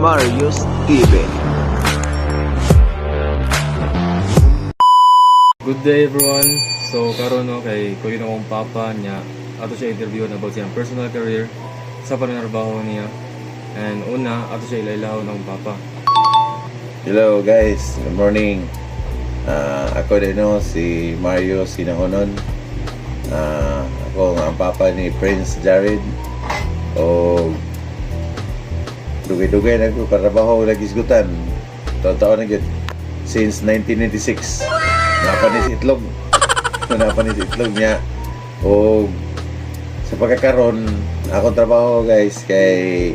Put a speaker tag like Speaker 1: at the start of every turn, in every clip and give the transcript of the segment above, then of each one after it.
Speaker 1: Marius TV.
Speaker 2: Good day everyone. So karon no kay kuya na akong papa niya ato siya interview about siyang personal career sa pananarbaho niya. And una ato siya ilailaw ng papa.
Speaker 3: Hello guys, good morning. Ako din no, si Mario Sinangonon. Ako ang papa ni Prince Jared. O dugay-dugay na ko trabaho lagi isgutan. Taon-taon na gyud since 1996. Napanis itlog. Napanis itlog niya. O sa pagkakaroon, ako trabaho guys kay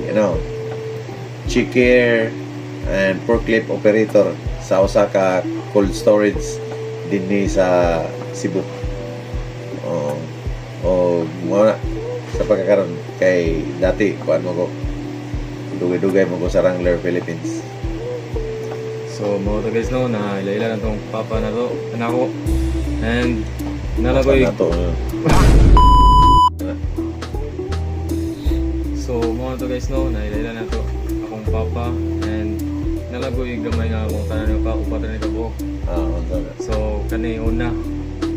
Speaker 3: chicker and forklift operator sa Osaka cold storage dinhi sa Cebu. Muna sa pagkakaroon kay dati kuan mo ko dugay-dugay mo ko sa Wrangler, Philippines.
Speaker 2: So mga to guys no na ilaila na tong papa na to anako. And nalagoy. So mga to guys no na ilaila na to akong papa and nalagoy gamay nga akong tanan ni pa upat ni kabuok. So kani una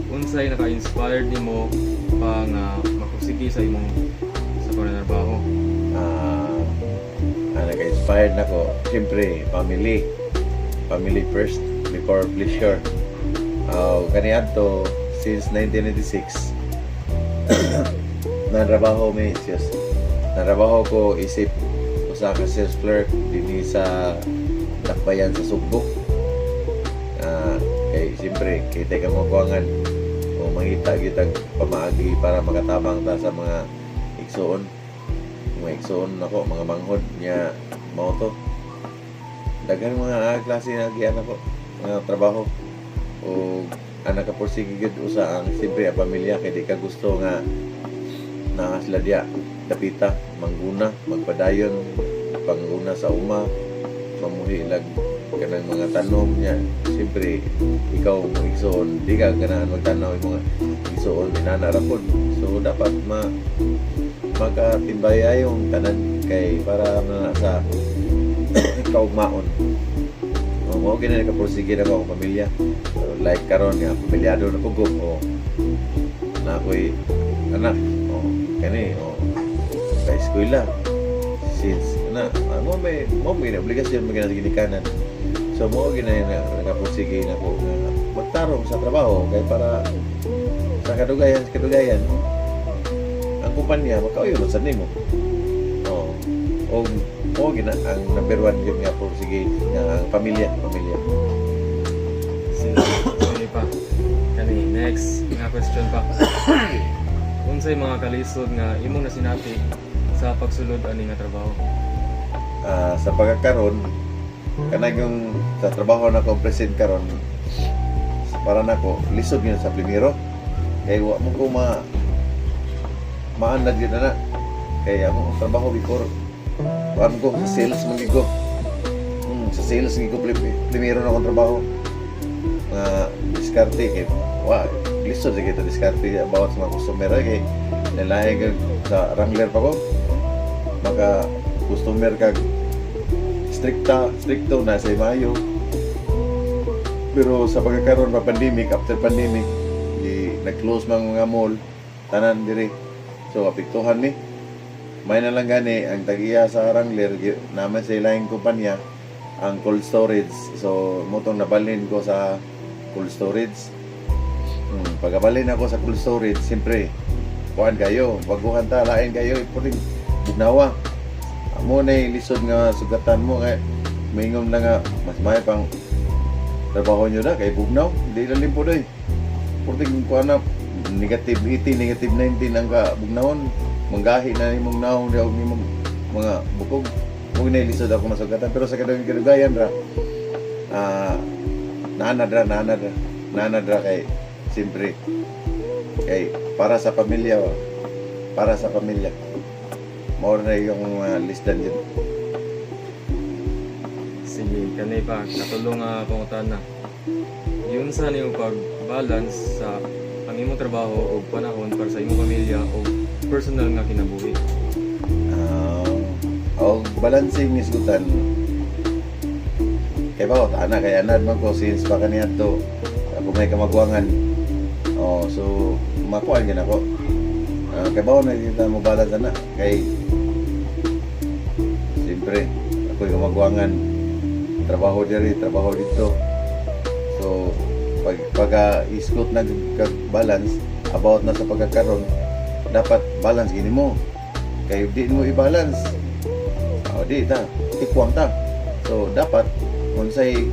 Speaker 2: unsay naka-inspired nimo pa nga makusigi sa imong sa pananarbaho?
Speaker 3: Naka-inspired na ko siyempre family first before pleasure. Kaniadto since 1996 narabaho ko isip usa ka sales clerk dinhi sa Dakbayan sa Sugbo. Kay siyempre kita ka mo kuangan o mangita kitag pamaagi para makatabang ta sa mga igsoon nako mga manghod niya mao to daghan mga klase na giyan ako mga trabaho o anak ka porsige gud usa ang siyempre ang pamilya kay di ka gusto nga nakasladya dapita mangguna magpadayon panguna sa uma mamuhi lag kanang mga tanom niya siyempre ikaw mo igsoon di ka ganahan magtanaw yung mga igsoon inanarapod so dapat magkatimbay yung tanan kay para na sa kaugmaon. Mao gina ka porsige na akong pamilya. Like karon nga pamilyado na ko na ako'y anak. Kani sa eskwela. Since mo may obligasyon magina sa ginikanan. So mo gina na porsige na ko magtarong sa trabaho kay para sa kadugayan. Ang kumpanya makauyo sa nimo. O gina ang number one yun nga po sige nga ang pamilya.
Speaker 2: Sige pa. Kani next nga question pa. Unsay mga kalisod nga imong nasinati sa pagsulod ani nga trabaho?
Speaker 3: Sa pagkakaroon kanang yung sa trabaho na ko present karon para nako lisod yun sa primero kay wa mo ko maanad yun na kay ang trabaho before ko sa sales magigo sa sales magigo primero na akong trabaho diskarte kay lisod sa kita diskarte bawat sa mga customer kay nalahi sa Wrangler pa ko maka customer kag stricto na sa Mayo pero sa pagkakaroon pa after pandemic nag-close mga mall tanan diri so apektuhan ni may na lang gani ang tagiya sa Wrangler naman sa ilang kumpanya ang cold storage so mutong nabalhin ko sa cold storage pagabalhin ako sa cold storage siyempre kuhan kayo baguhan ta lain kayo ipuling bugnawa amo na lisod nga sugatan mo kay maingon lang nga mas may pang trabaho nyo na kay bugnaw hindi lang limpo doy puling kuhan na negative 18 negative 19 ang ka bugnawon manggahi na ni mong naong daw ni mong mga bukog mo lisod ako masugatan pero sa kadugayan ra nanadra kay siyempre kay para sa pamilya more na yung listan din.
Speaker 2: Sige, kanay pa katulong pangutan na yun sa niyong pag-balance sa ang imong trabaho o panahon para sa imong pamilya o personal nga kinabuhi.
Speaker 3: O balancing isgutan kay bawat anak kay anad man ko since pa kaniya to ako may kamagwangan. Oh, so makuha gyud ako. Kay bawat na kita mo balance na kay siyempre ako yung kamagwangan, trabaho diri, trabaho dito. So pag iskot na balance about na sa pagkakaroon, dapat balance gini mo. Kay di mo i-balance, di ta, ikwang ta. So dapat unsay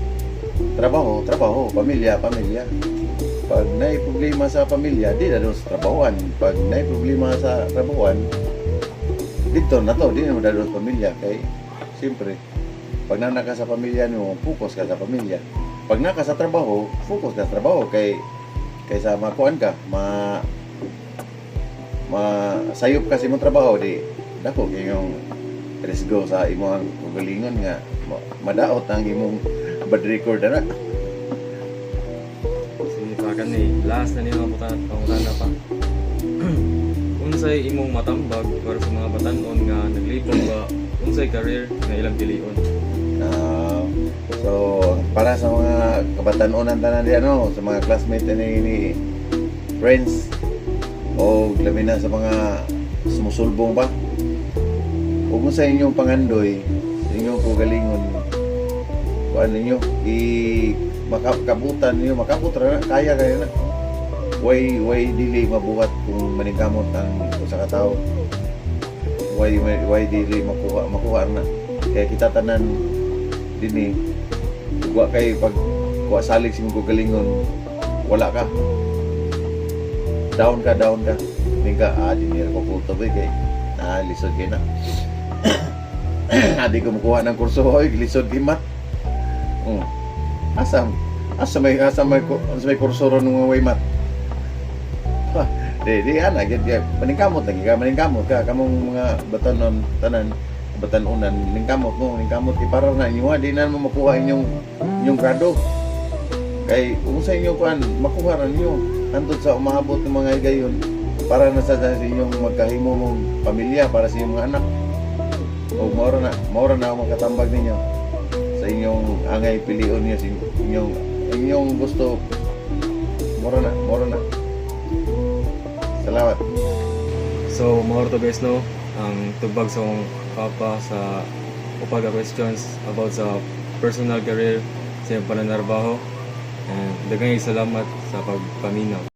Speaker 3: trabaho, pamilya. Pag naay problema sa pamilya, di na doon sa trabahoan. Pag naay problema sa trabahoan, dito na to, di na mo doon sa pamilya. Kay siyempre, pag nanaka sa pamilya mo, focus ka sa pamilya. Pag naka sa trabaho, focus ka sa trabaho. Kaysa makuan ka, sayop kasi mong trabaho, di dako yung resgo sa imong kagalingon nga madaot ang imong bad record na.
Speaker 2: Si Pakan last na niya pangutana pa. Unsay imong matambag para sa mga batan-on nga naglipong ba unsay career nga ilang pilion?
Speaker 3: So para sa mga kabatan-onan tanan di sa mga classmates ni friends o labi na sa mga sumusulbong ba, kung sa inyong pangandoy, sa inyong kugalingon, kung ano nyo, makabutan nyo, makaputra na, kaya na. Way dili mabuhat kung maningkamot ang usa ka tao. Way dili makuha na. Kaya kita tanan dini, kuha kay pag kuha salig sa inyong kugalingon, wala ka. Down ka. Hindi ka, dinir ko kulto ba kay lisod kayo na. Adi ko makuha ng kurso, hoy, lisod imat. Asam may kurso ron ng way mat. Di ana, maningkamot ka, kamong mga batanon, batanunan, maningkamot, para na inyo, di na mo makuha inyong grado. Kay, kung sa inyo kuan, makuha rin nyo. Antod sa umahabot ng mga gayon para na sa inyong magkahimo mong pamilya, para sa inyong mga anak. O maura na ang makatambag ninyo sa inyong angay pilion niyo, sa inyong gusto. Maura na. Salamat.
Speaker 2: So more to guys no, ang tubag sa akong papa sa upaga questions about sa personal career sa iyang pananarbaho. And daghang salamat sa pagpaminaw.